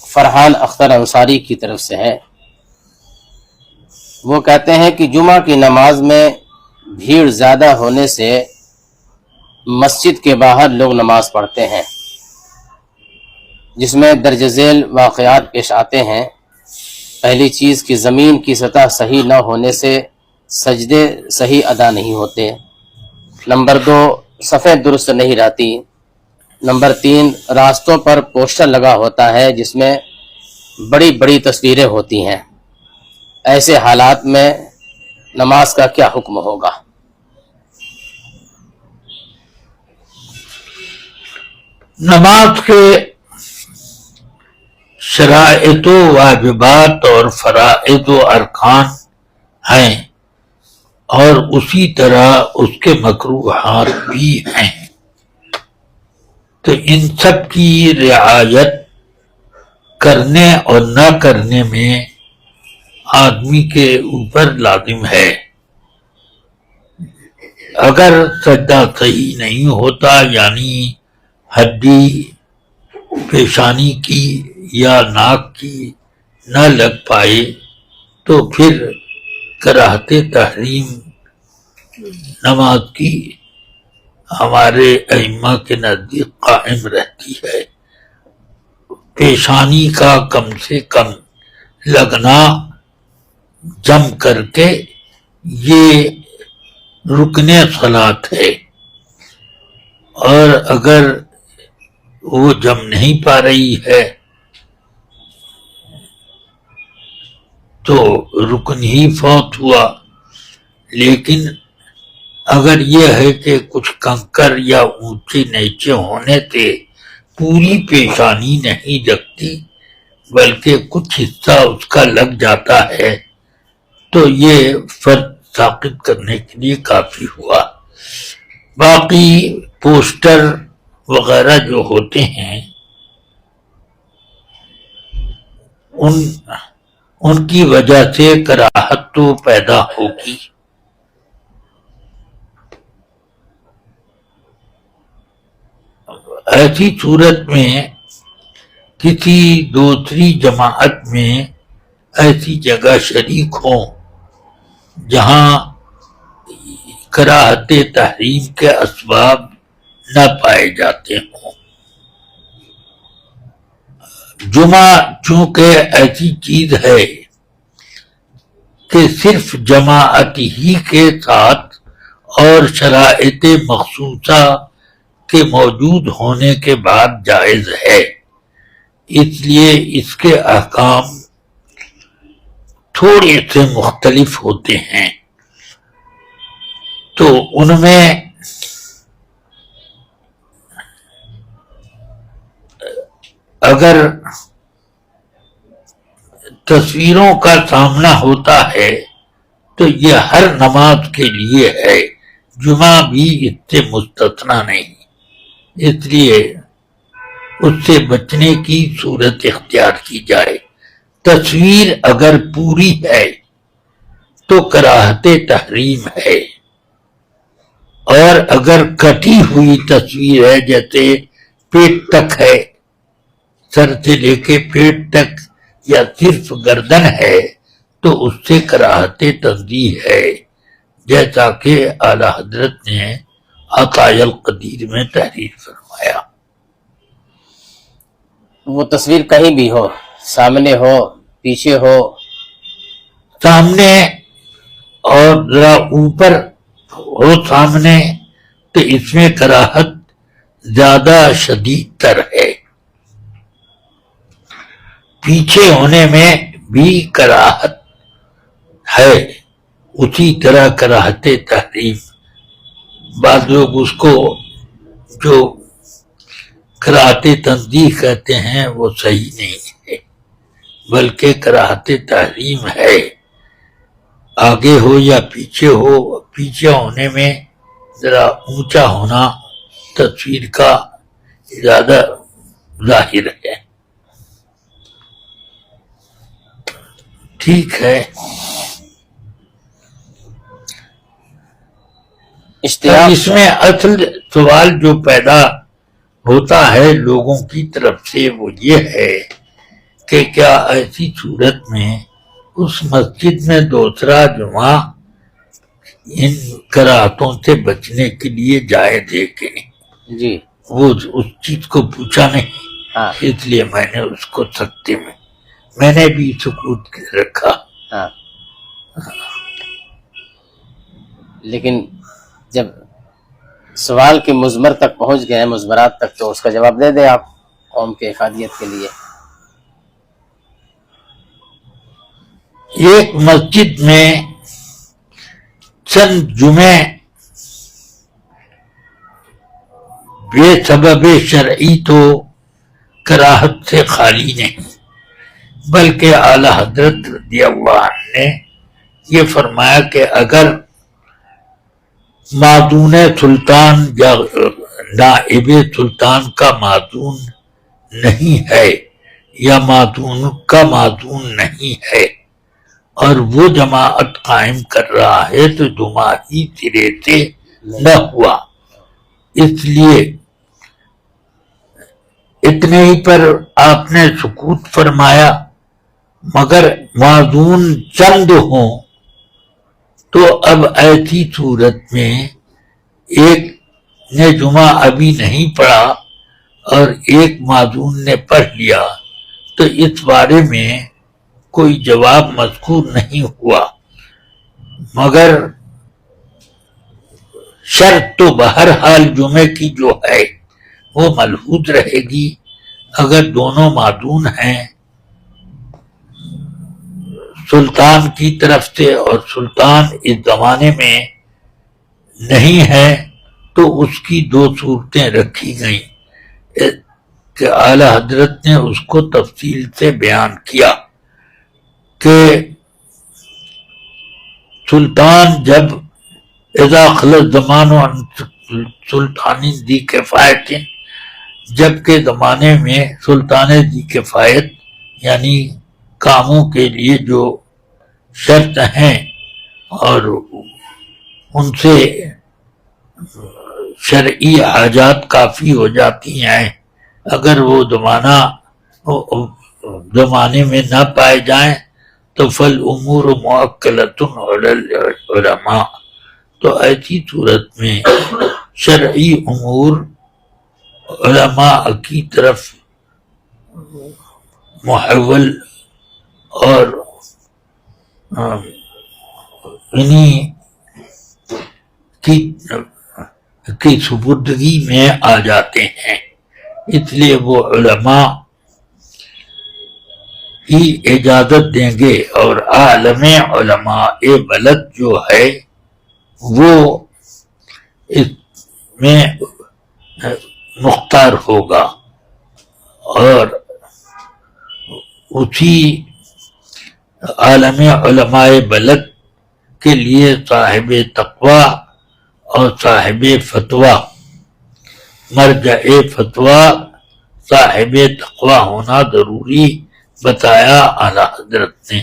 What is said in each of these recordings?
فرحان اختر انصاری کی طرف سے ہے۔ وہ کہتے ہیں کہ جمعہ کی نماز میں بھیڑ زیادہ ہونے سے مسجد کے باہر لوگ نماز پڑھتے ہیں، جس میں درج ذیل واقعات پیش آتے ہیں۔ پہلی چیز کہ زمین کی سطح صحیح نہ ہونے سے سجدے صحیح ادا نہیں ہوتے۔ نمبر 2، صفیں درست نہیں رہتی۔ نمبر 3، راستوں پر پوسٹر لگا ہوتا ہے جس میں بڑی بڑی تصویریں ہوتی ہیں۔ ایسے حالات میں نماز کا کیا حکم ہوگا؟ نماز کے شرائط و واجبات اور فرائض و ارکان ہیں، اور اسی طرح اس کے مکروہات بھی ہیں، تو ان سب کی رعایت کرنے اور نہ کرنے میں آدمی کے اوپر لازم ہے۔ اگر سجدہ صحیح نہیں ہوتا، یعنی ہڈی پیشانی کی یا ناک کی نہ لگ پائے، تو پھر کراہت تحریم نماز کی ہمارے ائمہ کے نزدیک قائم رہتی ہے۔ پیشانی کا کم سے کم لگنا جم کر کے یہ رکن صلاۃ ہے، اور اگر وہ جم نہیں پا رہی ہے تو رکن ہی فوت ہوا۔ لیکن اگر یہ ہے کہ کچھ کنکر یا اونچے نیچے ہونے سے پوری پیشانی نہیں لگتی بلکہ کچھ حصہ اس کا لگ جاتا ہے، تو یہ فرض ساقط کرنے کے لیے کافی ہوا۔ باقی پوسٹر وغیرہ جو ہوتے ہیں ان کی وجہ سے کراہت تو پیدا ہوگی۔ ایسی صورت میں کسی دوسری جماعت میں ایسی جگہ شریک ہوں جہاں کراہت تحریم کے اسباب نہ پائے جاتے ہوں۔ جمعہ چونکہ ایسی چیز ہے کہ صرف جماعت ہی کے ساتھ اور شرائط مخصوصہ کے موجود ہونے کے بعد جائز ہے، اس لیے اس کے احکام تھوڑے سے مختلف ہوتے ہیں۔ تو ان میں اگر تصویروں کا سامنا ہوتا ہے تو یہ ہر نماز کے لیے ہے، جمعہ بھی اس سے مستثنی نہیں، اس لیے اس سے بچنے کی صورت اختیار کی جائے۔ تصویر اگر پوری ہے تو کراہت تحریم ہے، اور اگر کٹی ہوئی تصویر ہے، جیسے پیٹ تک ہے، سر سے لے کے پیٹ تک، یا صرف گردن ہے، تو اس سے کراہت تنزیہ ہے، جیسا کہ اعلی حضرت نے عطائے القدیر میں تحریر فرمایا۔ وہ تصویر کہیں بھی ہو، سامنے ہو، پیچھے ہو، سامنے اور ذرا اوپر ہو سامنے، تو اس میں کراہت زیادہ شدید تر ہے۔ پیچھے ہونے میں بھی کراہت ہے، اسی طرح کراہت تحریم۔ بعض لوگ اس کو جو کراہت تنزیہ کہتے ہیں وہ صحیح نہیں ہے، بلکہ کراہت تحریم ہے۔ آگے ہو یا پیچھے ہو، پیچھے ہونے میں ذرا اونچا ہونا تصویر کا زیادہ ظاہر ہے۔ ٹھیک ہے، اس میں اصل سوال جو پیدا ہوتا ہے لوگوں کی طرف سے وہ یہ ہے کہ کیا ایسی صورت میں اس مسجد میں دوسرا جمعہ ان کراہتوں سے بچنے کے لیے جائز ہے کہ نہیں؟ جی وہ اس چیز کو پوچھا نہیں، ہاں اس لیے میں نے اس کو سکتے میں نے بھی سکوت کر رکھا۔ ہاں، لیکن جب سوال کے مضمر تک پہنچ گئے ہیں، مضمرات تک، تو اس کا جواب دے دیں آپ قوم کے افادیت کے لیے۔ ایک مسجد میں چند جمعے بے سبب شرعی تو کراہت سے خالی نہیں، بلکہ اعلی حضرت رضی اللہ عنہ نے یہ فرمایا کہ اگر معدون سلطان یا نائب سلطان کا معدون نہیں ہے یا معدون کا معدون نہیں ہے اور وہ جماعت قائم کر رہا ہے تو جمعہ ہی سرے سے نہ ہوا۔ اس لیے اتنے ہی پر آپ نے سکوت فرمایا، مگر معدون چند ہوں تو اب ایسی صورت میں ایک نے جمعہ ابھی نہیں پڑھا اور ایک معدون نے پڑھ لیا تو اس بارے میں کوئی جواب مذکور نہیں ہوا، مگر شرط تو بہرحال جمعے کی جو ہے وہ ملحوظ رہے گی۔ اگر دونوں معدون ہیں سلطان کی طرف سے اور سلطان اس زمانے میں نہیں ہے تو اس کی دو صورتیں رکھی گئیں کہ اعلی حضرت نے اس کو تفصیل سے بیان کیا کہ سلطان جب اذا خلص زمان و سلطانی ذی کفایت، جب کے زمانے میں سلطان ذی کفایت یعنی کاموں کے لیے جو شرط ہیں اور ان سے شرعی حاجات کافی ہو جاتی ہیں، اگر وہ زمانے میں نہ پائے جائیں تو فالامور موکلۃ علی العلماء، تو ایسی صورت میں شرعی امور علماء کی طرف محول اور انہی کی سپردگی میں آ جاتے ہیں۔ اس لیے وہ علماء ہی اجازت دیں گے اور عالم علماء بلد جو ہے وہ اس میں مختار ہوگا اور اسی عالم علماء بلد کے لیے صاحب تقوی اور صاحب فتویٰ، مرجع فتویٰ صاحب تقوی ہونا ضروری بتایا اعلی حضرت نے،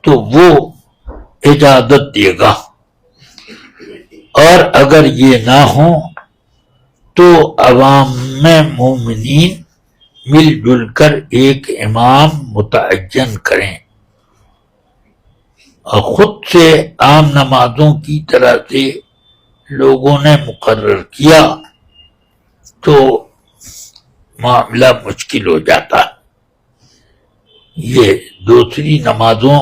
تو وہ اجازت دے گا۔ اور اگر یہ نہ ہو تو عوام مومنین مل جل کر ایک امام متعین کریں اور خود سے عام نمازوں کی طرح سے لوگوں نے مقرر کیا تو معاملہ مشکل ہو جاتا۔ یہ دوسری نمازوں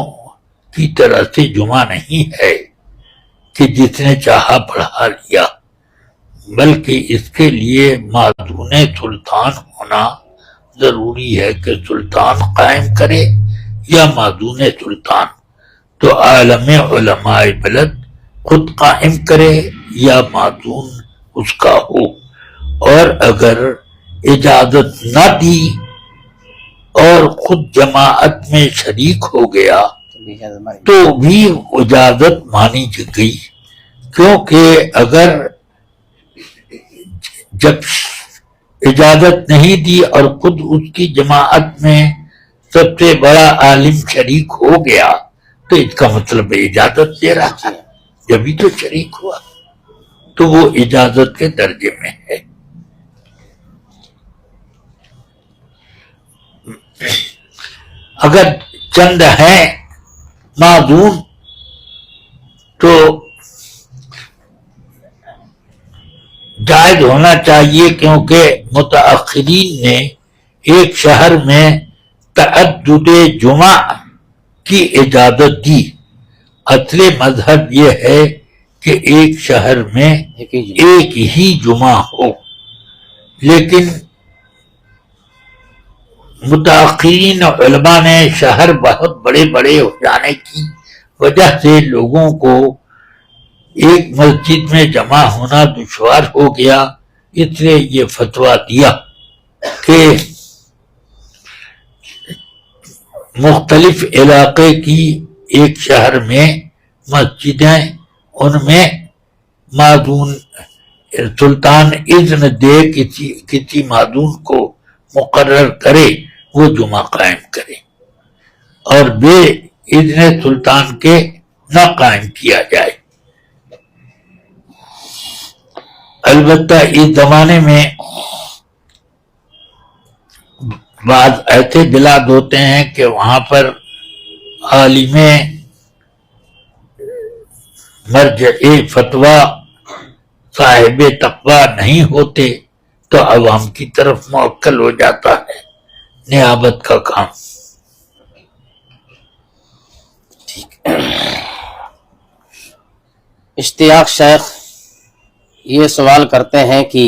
کی طرح سے جمعہ نہیں ہے کہ جس نے چاہا پڑھا لیا، بلکہ اس کے لیے معدون سلطان ہونا ضروری ہے کہ سلطان قائم کرے یا معدون سلطان، تو عالم علماء بلد خود قائم کرے یا معدون اس کا ہو، اور اگر اجازت نہ دی اور خود جماعت میں شریک ہو گیا تو بھی اجازت مانی گئی، کیونکہ اگر جب اجازت نہیں دی اور خود اس کی جماعت میں سب سے بڑا عالم شریک ہو گیا تو اس کا مطلب اجازت دے رہا ہے، جبھی تو شریک ہوا، تو وہ اجازت کے درجے میں ہے۔ اگر چند ہیں معذون تو جائز ہونا چاہیے، کیونکہ متأخرین نے ایک شہر میں تعدد جمعہ کی اجازت دی۔ اصل مذہب یہ ہے کہ ایک شہر میں ایک ہی جمعہ ہو، لیکن متأخرین علماء نے شہر بہت بڑے بڑے ہو جانے کی وجہ سے لوگوں کو ایک مسجد میں جمع ہونا دشوار ہو گیا، اس لیے یہ فتویٰ دیا کہ مختلف علاقے کی ایک شہر میں مسجدیں، ان میں معذون سلطان اذن دے، کسی معذون کو مقرر کرے، وہ جمعہ قائم کرے، اور بے اذن سلطان کے نہ قائم کیا جائے۔ البتہ اس زمانے میں بعض ایسے بلاد ہوتے ہیں کہ وہاں پر عالم مرجع فتویٰ صاحب تقویٰ نہیں ہوتے، تو عوام کی طرف موکل ہو جاتا ہے نیابت کا کام۔ اشتیاق شیخ یہ سوال کرتے ہیں کہ